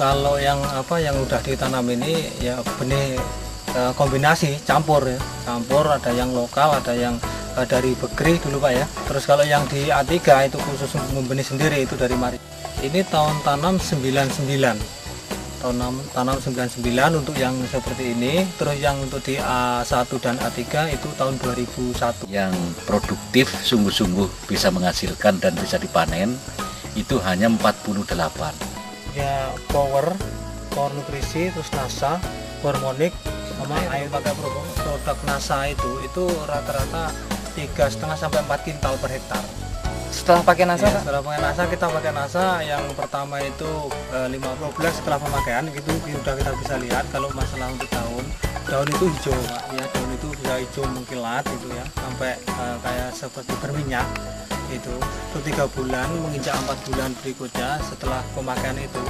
Kalau yang udah ditanam ini ya benih kombinasi campur ya. Campur, ada yang lokal, ada yang dari Begrih dulu Pak ya. Terus kalau yang di A3 itu khusus untuk membenih sendiri, itu dari Mari. Ini tahun tanam 99. Tanam 99 untuk yang seperti ini. Terus yang untuk di A1 dan A3 itu tahun 2001. Yang produktif sungguh-sungguh bisa menghasilkan dan bisa dipanen itu hanya 48. Ya power nutrisi, terus NASA, hormonik, sama air pakai produk NASA itu rata-rata 3,5 sampai 4 kintal per hektar. Setelah pakai NASA, ya, setelah pakai NASA, kita pakai NASA yang pertama itu 50 bulan setelah pemakaian itu sudah kita bisa lihat kalau masalah untuk daun itu hijau Pak ya, daun itu bisa hijau mengkilat gitu ya, sampai kayak seperti berminyak itu 3 bulan menginjak 4 bulan berikutnya setelah pemakaian itu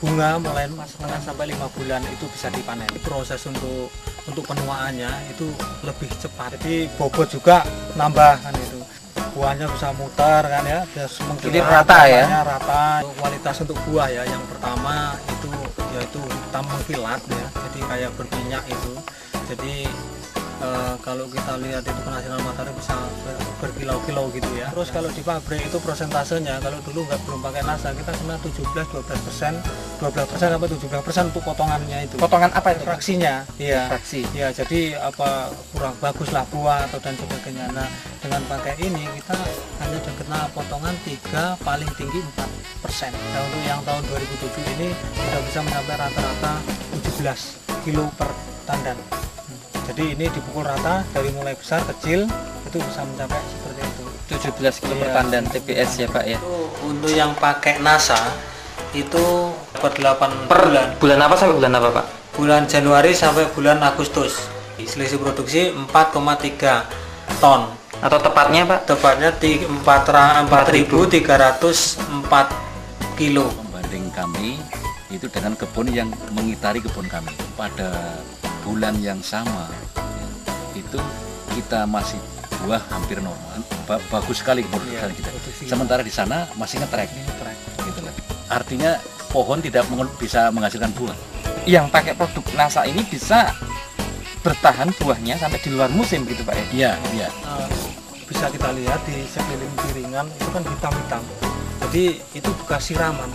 bunga mulai 4,5 sampai 5 bulan itu bisa dipanen. Proses untuk penuaannya itu lebih cepat, jadi bobot juga nambah kan, itu buahnya bisa muter kan ya, jadi rata ya, rata. Kualitas untuk buah ya, yang pertama itu yaitu hitam mengkilat ya, jadi kayak berminyak itu. Jadi kalau kita lihat itu penghasilan matahari bisa berkilau-kilau gitu ya. Terus kalau di pabrik itu prosentasenya, kalau dulu belum pakai NASA kita kena 12% sampai 17% untuk potongannya itu. Potongan apa itu? Fraksinya. Iya. Fraksi. Ya, jadi kurang bagus lah buah atau dan sebagainya. Nah, dengan pakai ini kita hanya kena potongan 3 paling tinggi 4%. Nah, untuk yang tahun 2007 ini sudah bisa mencapai rata-rata 17 kilo per tandan. Jadi ini dipukul rata dari mulai besar kecil itu bisa mencapai seperti itu. 17 kilo per tandan TBS ya Pak ya. Untuk yang pakai NASA itu per 8 bulan. Bulan apa sampai bulan apa Pak? Bulan Januari sampai bulan Agustus. Selisih produksi 4,3 ton. Atau tepatnya Pak? Tepatnya 4.304 kilo. Membanding kami itu dengan kebun yang mengitari kebun kami pada bulan yang sama itu kita masih buah hampir normal, bagus sekali keproduksian kita. Sementara di sana masih ngetrek gitu lah. Artinya pohon tidak bisa menghasilkan buah. Yang pakai produk NASA ini bisa bertahan buahnya sampai di luar musim gitu Pak ya? Iya. Bisa kita lihat di sekeliling piringan itu kan hitam-hitam. Jadi itu bekas siraman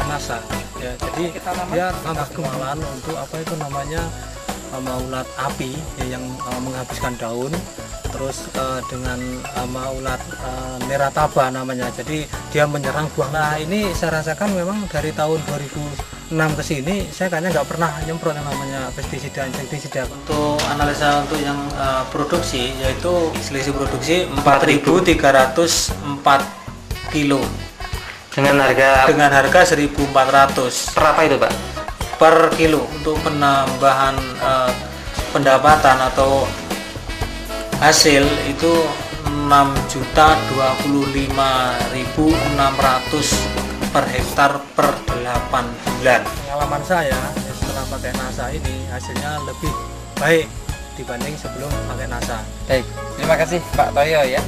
NASA ya. Jadi dia tambah kemalan untuk maulat api ya, yang menghabiskan daun. Terus dengan maulat nerataba namanya. Jadi dia menyerang buah. Nah, ini saya rasakan memang dari tahun 2006 ke sini saya kayaknya nggak pernah nyemprot yang namanya pestisida, insektisida. Untuk analisa untuk yang produksi yaitu selisih produksi 4.304 kilo. Dengan harga 1.400. Per apa itu Pak? Per kilo. Untuk penambahan pendapatan atau hasil itu 6.025.600 per hektar per 8 bulan. Pengalaman saya setelah pakai NASA ini hasilnya lebih baik dibanding sebelum pakai NASA. Baik, terima kasih Pak Toyo ya.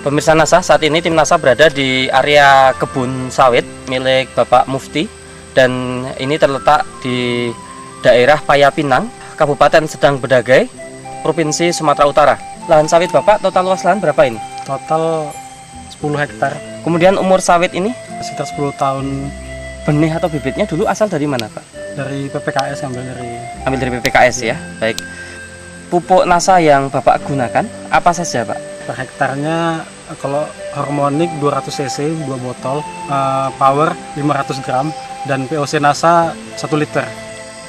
Pemirsa NASA, saat ini tim NASA berada di area kebun sawit milik Bapak Mufti, dan ini terletak di daerah Payapinang, Kabupaten Sedang Bedagai, Provinsi Sumatera Utara. Lahan sawit Bapak, total luas lahan berapa ini? Total 10 hektar. Kemudian umur sawit ini? Sekitar 10 tahun. Benih atau bibitnya dulu asal dari mana Pak? Dari PPKS, ambil dari PPKS ya. Baik. Pupuk NASA yang Bapak gunakan apa saja Pak? Per hektarnya kalau hormonik 200 cc 2 botol, power 500 gram, dan POC NASA 1 liter.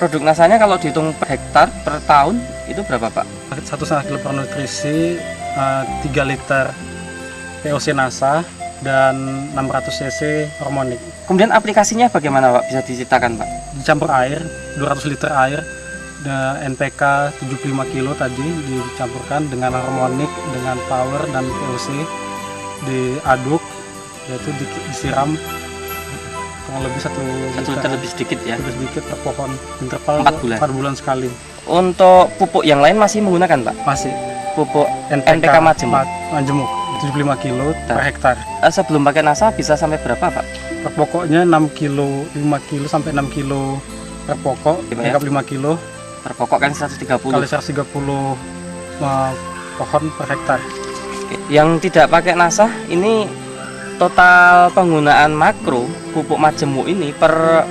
Produk NASA-nya kalau dihitung per hektar per tahun itu berapa Pak? 1,5 kilo per nutrisi, 3 liter POC NASA, dan 600 cc hormonik. Kemudian aplikasinya bagaimana Pak? Bisa diceritakan Pak? Dicampur air, 200 liter air, NPK 75 kilo tadi dicampurkan dengan harmonik, dengan power dan POC, diaduk, yaitu disiram kurang lebih 1 liter lebih sedikit ya. lebih sedikit per pohon, interval 4 bulan. 4 bulan sekali. Untuk pupuk yang lain masih menggunakan Pak? Masih Pupuk NPK Majemuk. Majemuk 75 kilo per hektar. Sebelum pakai NASA bisa sampai berapa Pak? Per pokoknya 6 kilo, 5 kilo sampai 6 kilo per pokok, Gimana ya? anggap 5 kilo Per pokok kan 130. kali 130 pohon per hektar. Oke. Yang tidak pakai NASA ini total penggunaan makro pupuk Majemuk ini per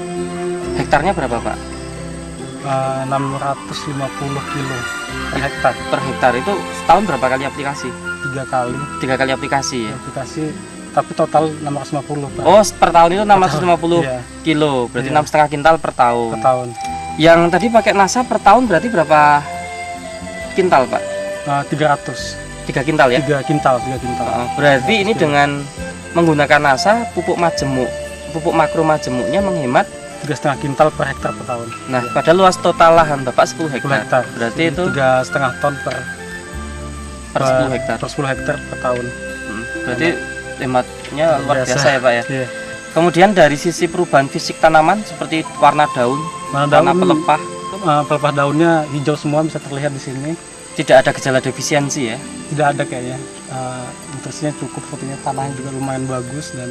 hektarnya berapa Pak? 650 kilo per hektar. Per hektar itu setahun berapa kali aplikasi? 3 kali 3 kali aplikasi ya. aplikasi, tapi total 650 Per tahun itu 650 Iya, kilo, berarti Iya. 6,5 kintal per tahun. per tahun. Yang tadi pakai NASA per tahun berarti berapa kintal Pak? 300, 3 kintal ya? 3 kintal. Berarti ini dengan menggunakan NASA pupuk Majemuk, pupuk makro Majemuknya menghemat. 3,5 kintal per hektar per tahun. Nah, pada luas total lahan Bapak 10 10 hektar. hektar. Berarti itu 3,5 ton per 10 hektar. per 10 hektar per tahun. Berarti hematnya luar biasa ya Pak ya. Iya. Kemudian dari sisi perubahan fisik tanaman seperti warna daun, Warna warna daun, pelepah, pelepah daunnya hijau semua, bisa terlihat di sini. tidak ada gejala defisiensi ya. Tidak ada kayaknya. Nutrisinya cukup, fotonya tanahnya juga lumayan bagus, dan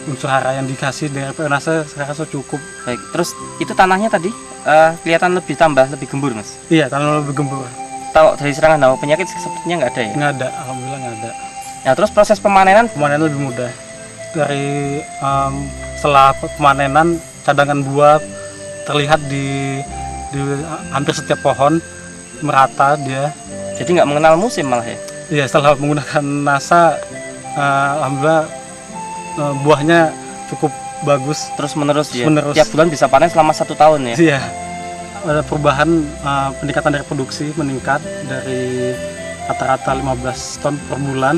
unsur hara yang dikasih dari PNASA saya rasa cukup. Baik, terus itu tanahnya tadi kelihatan lebih gembur Mas. Iya, tanah lebih gembur. Tahu dari serangan hama penyakit sepertinya nggak ada ya. Nggak ada, alhamdulillah nggak ada. Nah, terus proses pemanenan Pemanenan lebih mudah. Dari setelah pemanenan, cadangan buah terlihat di hampir setiap pohon, merata dia. jadi nggak mengenal musim malah ya. Iya, setelah menggunakan NASA, alhamdulillah buahnya cukup bagus. Terus menerus ya. Menerus. Tiap bulan bisa panen selama 1 tahun ya. Iya, ada perubahan, peningkatan dari produksi meningkat dari rata-rata 15 ton per bulan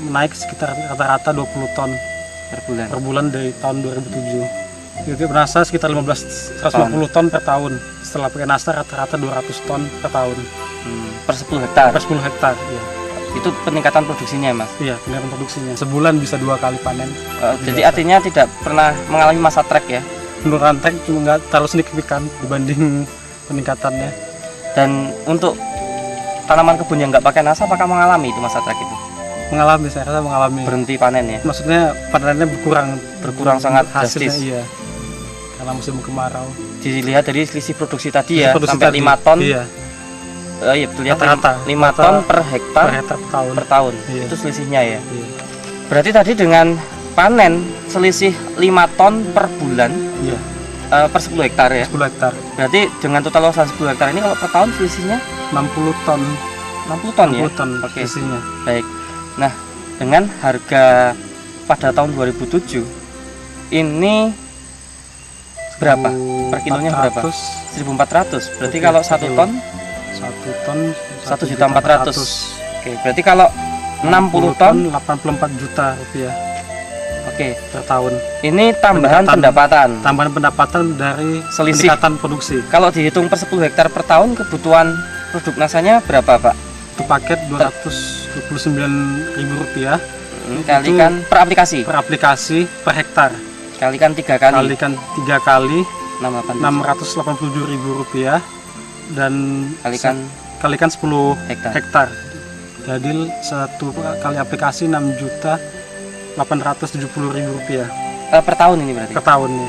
naik sekitar rata-rata 20 ton Per bulan. per bulan dari tahun 2007. Jadi NASA sekitar 150 ton per tahun. Setelah pakai NASA rata-rata 200 ton per tahun Per 10 hektar. per 10 hektar. Iya, Itu peningkatan produksinya Mas. iya, peningkatan produksinya. Sebulan bisa 2 kali panen. Jadi artinya tidak pernah mengalami masa trek ya. Penurunan tank cuma nggak terlalu signifikan dibanding peningkatannya. Dan untuk tanaman kebun yang nggak pakai NASA apakah mengalami itu masa trek itu? Mengalami, saya rasa mengalami. Berhenti panen ya. Maksudnya panennya berkurang Sangat hasilnya, drastis. iya, karena musim kemarau. Dilihat dari selisih produksi tadi ya, Produksi sampai tadi, 5 ton. iya, Iya, terlihat Rata-rata. 5 ton per hektar per hektar per tahun. per tahun. Iya. Itu selisihnya ya. Iya. Berarti tadi dengan panen selisih 5 ton per bulan Iya, per 10 hektar ya. 10 hektar, Berarti dengan total luasan 10 hektar ini kalau per tahun selisihnya 60 ton, 60 ton ya. 60 ton Oke. isinya. Baik. Nah, dengan harga pada tahun 2007 ini berapa? Per kilonya berapa? 1.400. Berarti Oke, kalau per 1 kilo. ton 1 ton 1.400.000. Oke, berarti kalau 60 ton, 84 juta rupiah oke. per tahun. Ini tambahan Peningkatan. pendapatan. Tambahan pendapatan dari Selisih. peningkatan produksi. Kalau dihitung per 10 hektar per tahun kebutuhan produk nasanya berapa, Pak? Itu paket 229.000 rupiah Kalikan per aplikasi. per aplikasi per hektar. Kalikan 3 kali. Kalikan 3 kali 687. 687.000 rupiah, dan kalikan 10 Hektar. hektar. Jadi satu kali aplikasi 6.870.000 rupiah Per tahun ini berarti. per tahunnya.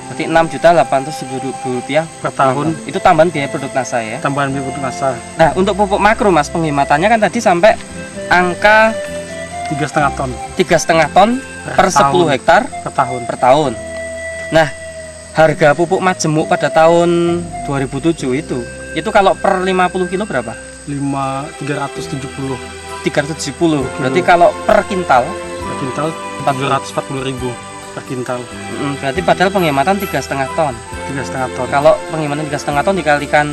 Berarti 6.870.000 rupiah Per tahun. Itu tambahan biaya produk NASA ya. Tambahan biaya produk NASA Nah, untuk pupuk makro Mas, penghematannya kan tadi sampai angka 3,5 ton 3,5 ton per 10 tahun. hektar per tahun. per tahun. Nah, harga pupuk Majemuk pada tahun 2007 itu kalau per 50 kilo berapa? 370 370. Berarti kalau per kintal per kintal 740.000 per kintal. berarti padahal penghematan 3,5 ton. 3,5 ton Kalau penghematan 3,5 ton dikalikan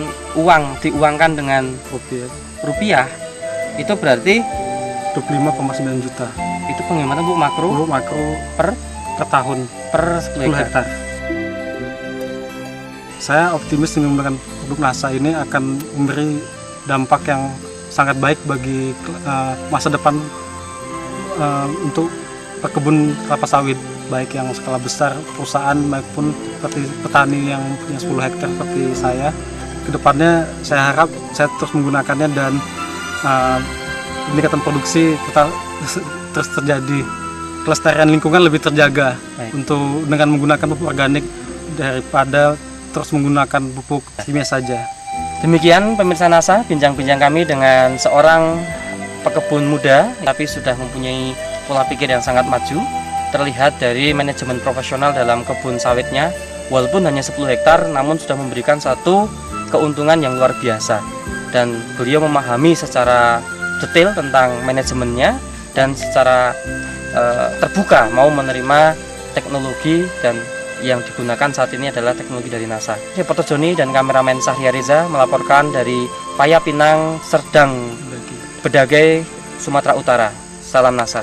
diuangkan dengan rupiah, itu berarti 25,9 juta. itu penghematan pupuk makro Pupuk makro per tahun per 10 10 hektar. hektar. Saya optimis dengan menggunakan produk NASA ini akan memberi dampak yang sangat baik bagi masa depan untuk perkebun kelapa sawit. baik yang skala besar perusahaan maupun seperti petani yang punya 10 hektar seperti saya. Kedepannya saya harap saya terus menggunakannya dan peningkatan produksi terus terjadi, kelestarian lingkungan lebih terjaga. Untuk dengan menggunakan pupuk organik daripada terus menggunakan pupuk kimia saja. Demikian pemirsa NASA, bincang-bincang kami dengan seorang pekebun muda tapi sudah mempunyai pola pikir yang sangat maju, terlihat dari manajemen profesional dalam kebun sawitnya. Walaupun hanya 10 hektar namun sudah memberikan satu keuntungan yang luar biasa, dan beliau memahami secara detail tentang manajemennya dan secara terbuka mau menerima teknologi, dan yang digunakan saat ini adalah teknologi dari NASA. Reporter Joni dan kameramen Sahria Reza melaporkan dari Payapinang, Serdang, Bedagai, Sumatera Utara. Salam NASA.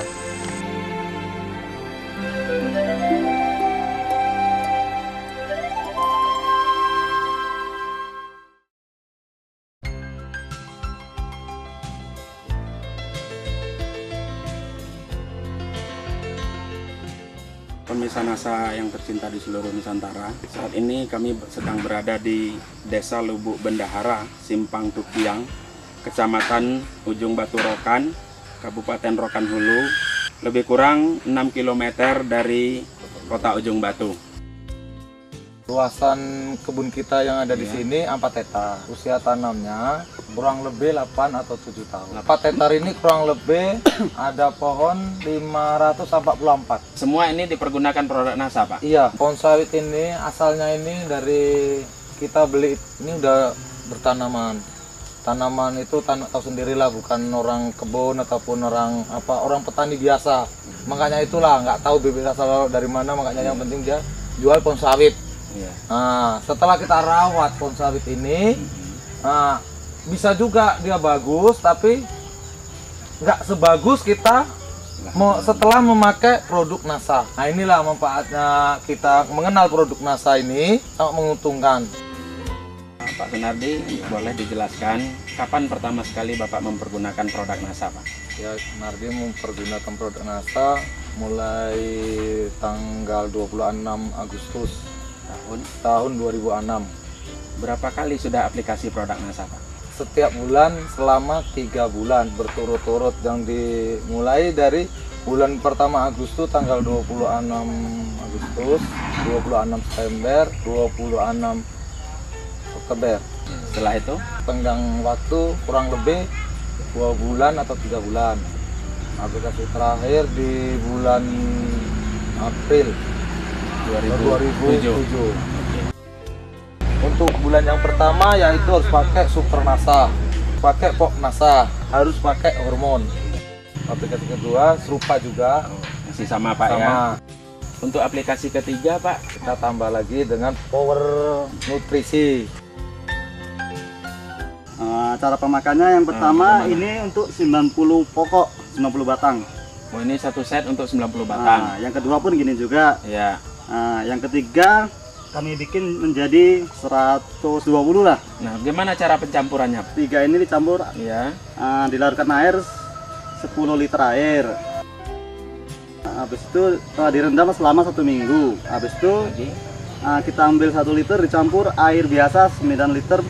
Pemirsa NASA yang tercinta di seluruh Nusantara, saat ini kami sedang berada di Desa Lubuk Bendahara, Simpang Tukiang, Kecamatan Ujung Batu Rokan, Kabupaten Rokan Hulu, lebih kurang 6 km dari kota Ujung Batu. Luasan kebun kita yang ada di sini 4 hektar. Usia tanamnya kurang lebih 8 atau 7 tahun. 4 hektar ini kurang lebih ada pohon 544. Semua ini dipergunakan produk NASA, Pak? Iya, pohon sawit ini asalnya ini dari kita beli, ini udah bertanaman. Tanaman itu tahu sendirilah, bukan orang kebun ataupun orang petani biasa. Makanya itulah nggak tahu bibit asal dari mana, makanya yang penting dia jual pohon sawit. Iya. Nah, setelah kita rawat pohon sawit ini, bisa juga dia bagus, tapi nggak sebagus kita setelah memakai produk NASA. Nah, inilah manfaatnya kita mengenal produk NASA ini, sangat menguntungkan. Pak Sunardi, boleh dijelaskan kapan pertama sekali Bapak mempergunakan produk NASA, Pak? Ya, Sunardi mempergunakan produk NASA mulai tanggal 26 Agustus tahun 2006. Berapa kali sudah aplikasi produk NASA, Pak? Setiap bulan selama 3 bulan berturut-turut, yang dimulai dari bulan pertama Agustus tanggal 26 Agustus, 26 September, 26 Oktober. Setelah itu? Tenggang waktu kurang lebih 2 bulan atau 3 bulan. Aplikasi terakhir di bulan April 2007. Untuk bulan yang pertama yaitu harus pakai Super NASA, pakai Pok NASA, harus pakai hormon. Aplikasi kedua serupa juga, masih sama, Pak, sama. Ya. Untuk aplikasi ketiga, Pak, kita tambah lagi dengan Power Nutrisi. Cara pemakaiannya yang pertama ini untuk 90 pokok, 90 batang. Oh, ini satu set untuk 90 batang. Yang kedua pun gini juga. Ya. Yang ketiga kami bikin menjadi 120 lah. Nah, gimana cara pencampurannya? 3 ini dicampur, Ya. dilarutkan air 10 liter air. Habis itu direndam selama 1 minggu. Habis itu kita ambil 1 liter dicampur air biasa 9 liter.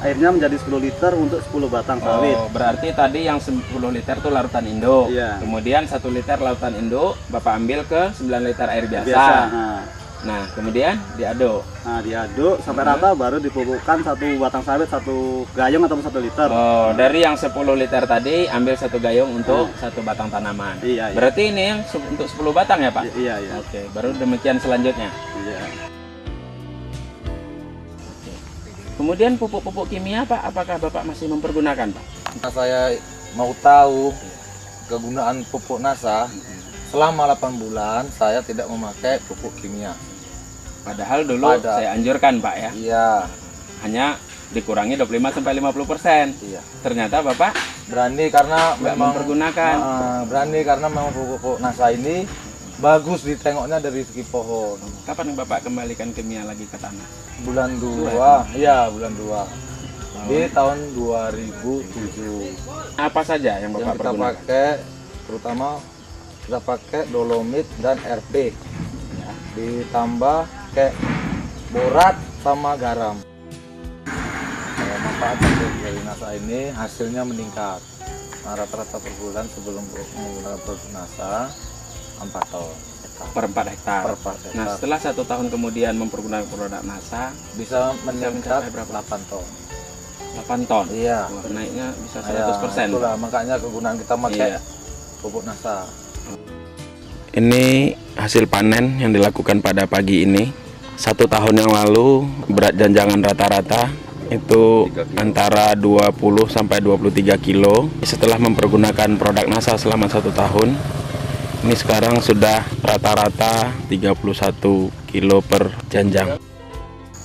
Airnya menjadi 10 liter untuk 10 batang sawit. Oh, berarti tadi yang 10 liter itu larutan induk. Iya. Kemudian 1 liter lautan induk Bapak ambil ke 9 liter air biasa. Nah, kemudian diaduk. Diaduk sampai rata, baru dipupukkan 1 batang sawit 1 gayung atau 1 liter. Oh, dari yang 10 liter tadi ambil 1 gayung untuk 1 batang tanaman. Iya. Berarti ini yang untuk 10 batang ya, Pak? Iya. Oke, baru demikian selanjutnya. Iya. Kemudian pupuk-pupuk kimia, Pak, apakah Bapak masih mempergunakan, Pak? Nah, saya mau tahu kegunaan pupuk NASA, selama 8 bulan saya tidak memakai pupuk kimia. Padahal dulu saya anjurkan, Pak, ya. Iya. Hanya dikurangi 25-50%. Iya. Ternyata Bapak Berani karena nggak memang mempergunakan. berani karena memang pupuk NASA ini bagus ditengoknya dari segi pohon. Kapan Bapak kembalikan kimia lagi ke tanah? Bulan 2, iya bulan 2. Di tahun 2007. Apa saja yang Bapak Yang kita pergunakan? pakai, terutama kita pakai dolomit dan RP. ditambah kayak borat sama garam. Manfaat dari NASA ini hasilnya meningkat. Nah, rata-rata per bulan sebelum menggunakan produk NASA 4 ton per 4 hektar. per 4 hektar. Nah, setelah 1 tahun kemudian mempergunakan produk NASA, Bisa meningkat mencapai berapa? 8 ton. 8 ton. Iya. Wah, naiknya bisa Ya, 100%. itulah makanya kegunaan kita pakai Iya. pupuk NASA. Ini hasil panen yang dilakukan pada pagi ini. 1 tahun yang lalu berat janjangan rata-rata itu 3 kilo. antara 20 sampai 23 kilo. Setelah mempergunakan produk NASA selama 1 tahun, ini sekarang sudah rata-rata 31 kilo per janjang.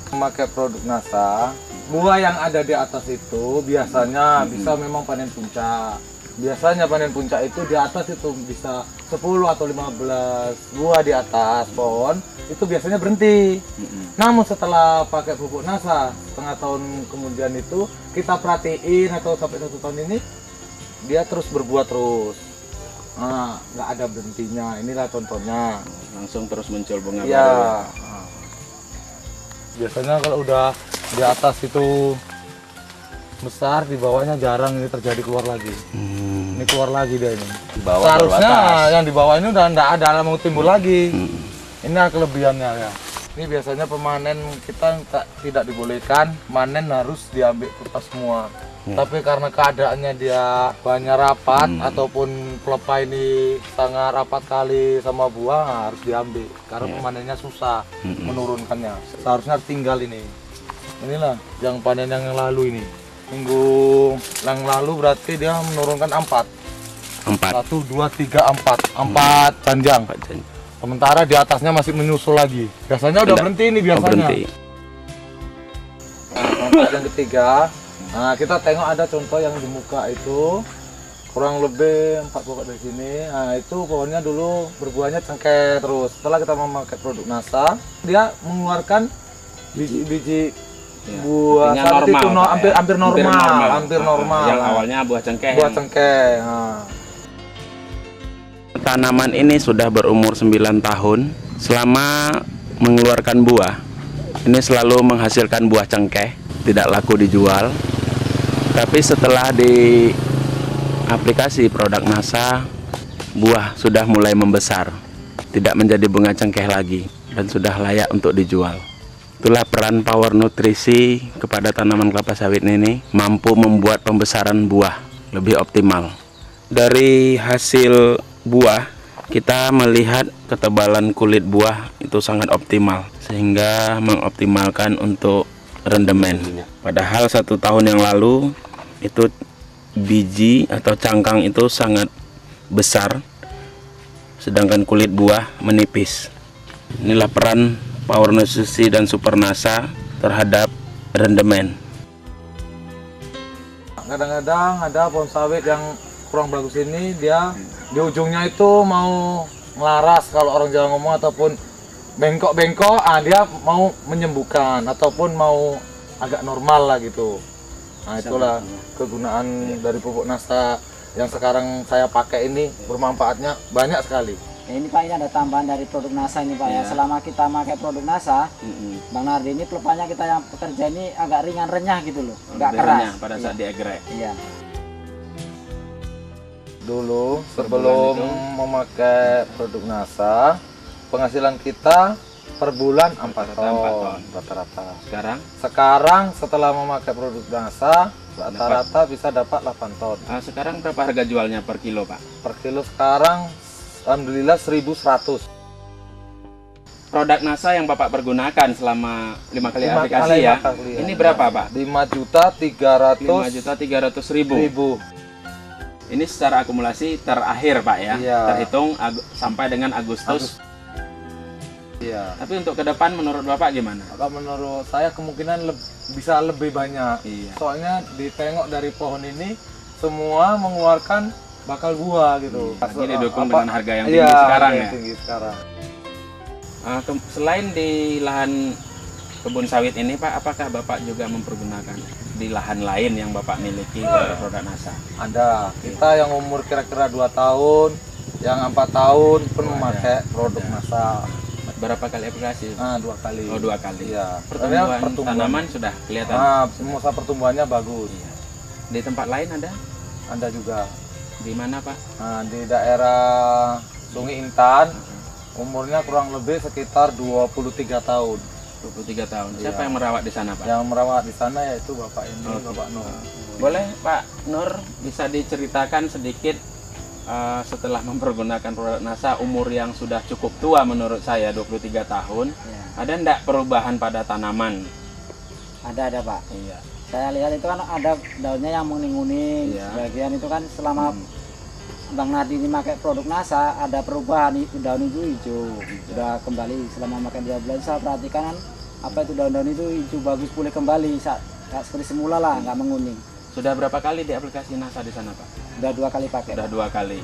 Memakai produk NASA, buah yang ada di atas itu biasanya bisa memang panen puncak. Biasanya panen puncak itu di atas itu bisa 10 atau 15 buah di atas pohon, itu biasanya berhenti. Namun setelah pakai pupuk NASA, setengah tahun kemudian itu kita perhatiin atau sampai 1 tahun ini, dia terus berbuah terus. Nah, nggak ada berhentinya. Inilah contohnya. Langsung terus muncul bunga baru. Iya. Biasanya kalau udah di atas itu besar, di bawahnya jarang ini terjadi keluar lagi. Ini keluar lagi dia ini. Di bawah baru Seharusnya atas. yang di bawah ini udah nggak ada mau timbul lagi. Ini kelebihannya ya. Ini biasanya pemanen kita tidak dibolehkan, manen harus diambil kertas semua. Tapi karena keadaannya dia banyak rapat ataupun pelepah ini sangat rapat kali sama buah, harus diambil karena pemanennya susah menurunkannya. Seharusnya tinggal ini. Inilah yang panen yang lalu ini. Minggu yang lalu berarti dia menurunkan 4. 1, 2, 3, 4 janjang. Sementara di atasnya masih menyusul lagi. Biasanya udah berhenti ini biasanya. Nah, manfaat yang ketiga, nah kita tengok ada contoh yang di muka itu kurang lebih 4 pokok dari sini. Nah itu pohonnya dulu berbuahnya cengkeh terus. Setelah kita memakai produk NASA, dia mengeluarkan biji-biji buah Artinya saat itu normal, Pak, ya? hampir normal. Yang awalnya buah cengkeh. Buah cengkeh. Nah. Tanaman ini sudah berumur 9 tahun. Selama mengeluarkan buah, ini selalu menghasilkan buah cengkeh, tidak laku dijual. Tapi setelah di aplikasi produk NASA, buah sudah mulai membesar, tidak menjadi bunga cengkeh lagi, dan sudah layak untuk dijual. Itulah peran power nutrisi kepada tanaman kelapa sawit ini, mampu membuat pembesaran buah lebih optimal. Dari hasil buah, kita melihat ketebalan kulit buah itu sangat optimal, sehingga mengoptimalkan untuk rendemen. Padahal 1 tahun yang lalu itu biji atau cangkang itu sangat besar, sedangkan kulit buah menipis. Inilah peran Power Nutrisi dan Super NASA terhadap rendemen. Kadang-kadang ada pohon sawit yang kurang bagus ini, dia di ujungnya itu mau ngelaras kalau orang Jawa ngomong, ataupun bengkok-bengkok, dia mau menyembuhkan ataupun mau agak normal lah gitu. Nah itulah kegunaan dari pupuk NASA yang sekarang saya pakai ini, bermanfaatnya banyak sekali. Ya, ini Pak, ini ada tambahan dari produk NASA ini Pak ya. Selama kita pakai produk NASA, Bang Nardi, ini pelepahnya kita yang pekerja ini agak ringan renyah gitu loh, nggak keras. Pada saat diegrek. Iya. Dulu sebelum memakai produk NASA, penghasilan kita per bulan 4 ton rata-rata. Sekarang setelah memakai produk NASA, rata-rata bisa dapat 8 ton. Sekarang berapa harga jualnya per kilo, Pak? Per kilo sekarang alhamdulillah 1.100. Produk NASA yang Bapak pergunakan selama 5 kali aplikasi ya. Ini berapa, Pak? 5.300.000. Ini secara akumulasi terakhir, Pak ya. Iya. Terhitung sampai dengan Agustus. Iya. Tapi untuk ke depan menurut Bapak gimana? Kalau menurut saya kemungkinan bisa lebih banyak. Iya. Soalnya ditengok dari pohon ini semua mengeluarkan bakal buah gitu. Ini didukung dengan harga yang tinggi sekarang ya. Tinggi sekarang. Selain di lahan kebun sawit ini, Pak, apakah Bapak juga mempergunakan di lahan lain yang Bapak miliki dari produk NASA? Ada. Kita yang umur kira-kira 2 tahun, yang 4 tahun pun memakai produk NASA. Berapa kali aplikasi? 2 kali. Oh, 2 kali. Iya. Pertumbuhan Pertumbuhan. tanaman sudah kelihatan. Masa pertumbuhannya bagus. Iya. Di tempat lain ada? Ada juga. Di mana, Pak? Di daerah Sungai Intan, umurnya kurang lebih sekitar 23 tahun. 23 tahun. Iya. Siapa yang merawat di sana, Pak? Yang merawat di sana yaitu Bapak ini, Bapak Nur. Boleh Pak Nur bisa diceritakan sedikit setelah mempergunakan produk NASA, umur yang sudah cukup tua menurut saya, 23 tahun. Ya. Ada enggak perubahan pada tanaman? Ada Pak. Iya. Saya lihat itu kan ada daunnya yang menguning-uning. Iya. Bagian itu kan selama Bang Nardi ini pakai produk NASA ada perubahan, daun itu hijau. Sudah kembali selama makan 2 bulan saya perhatikan kan apa itu daun-daun itu hijau bagus, pulih kembali seperti semula lah, nggak menguning. Sudah berapa kali di aplikasi NASA di sana, Pak? Udah 2 kali pakai. Sudah 2 kali.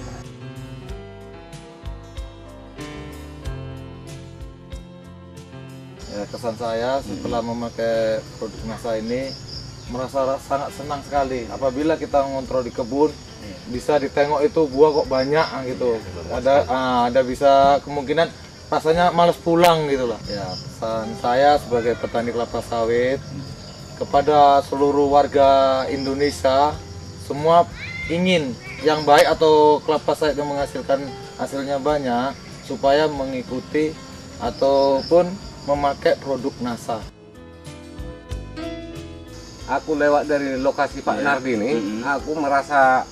Ya, kesan saya setelah memakai produk NASA ini merasa sangat senang sekali. Apabila kita ngontrol di kebun, bisa ditengok itu buah kok banyak gitu. Ada bisa kemungkinan rasanya males pulang gitu lah. Ya, pesan saya sebagai petani kelapa sawit kepada seluruh warga Indonesia, semua ingin yang baik atau kelapa sawit yang menghasilkan hasilnya banyak, supaya mengikuti ataupun memakai produk NASA. Aku lewat dari lokasi Pak Nardi ini, aku merasa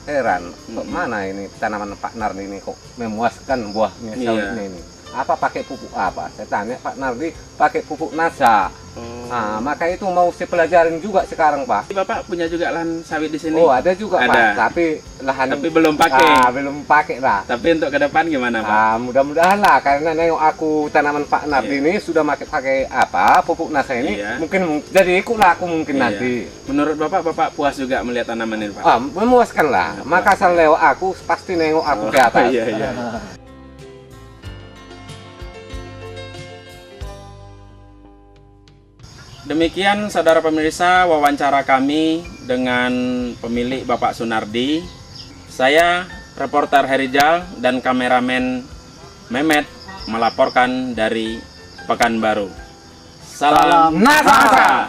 heran, kok mana ini tanaman Pak Nardi ini kok memuaskan buahnya sawitnya ini. Apa pakai pupuk apa? Saya tanya Pak Nardi pakai pupuk NASA. Nah, maka itu mau saya pelajarin juga sekarang, Pak. Bapak punya juga lahan sawit di sini? Oh, ada juga, ada. Pak. Tapi lahan belum pakai. Belum pakai lah. Tapi untuk ke depan gimana, Pak? Mudah-mudahan lah, karena nengok aku tanaman Pak Nardi ini sudah pakai pupuk NASA ini, mungkin jadi ikutlah aku mungkin nanti. Menurut Bapak puas juga melihat tanaman ini, Pak? Memuaskan lah. Maka asal lewat aku pasti nengok aku ke atas. Iya, iya. Demikian saudara pemirsa wawancara kami dengan pemilik Bapak Sunardi. Saya reporter Herijal dan kameramen Mehmet melaporkan dari Pekanbaru. Salam NASA.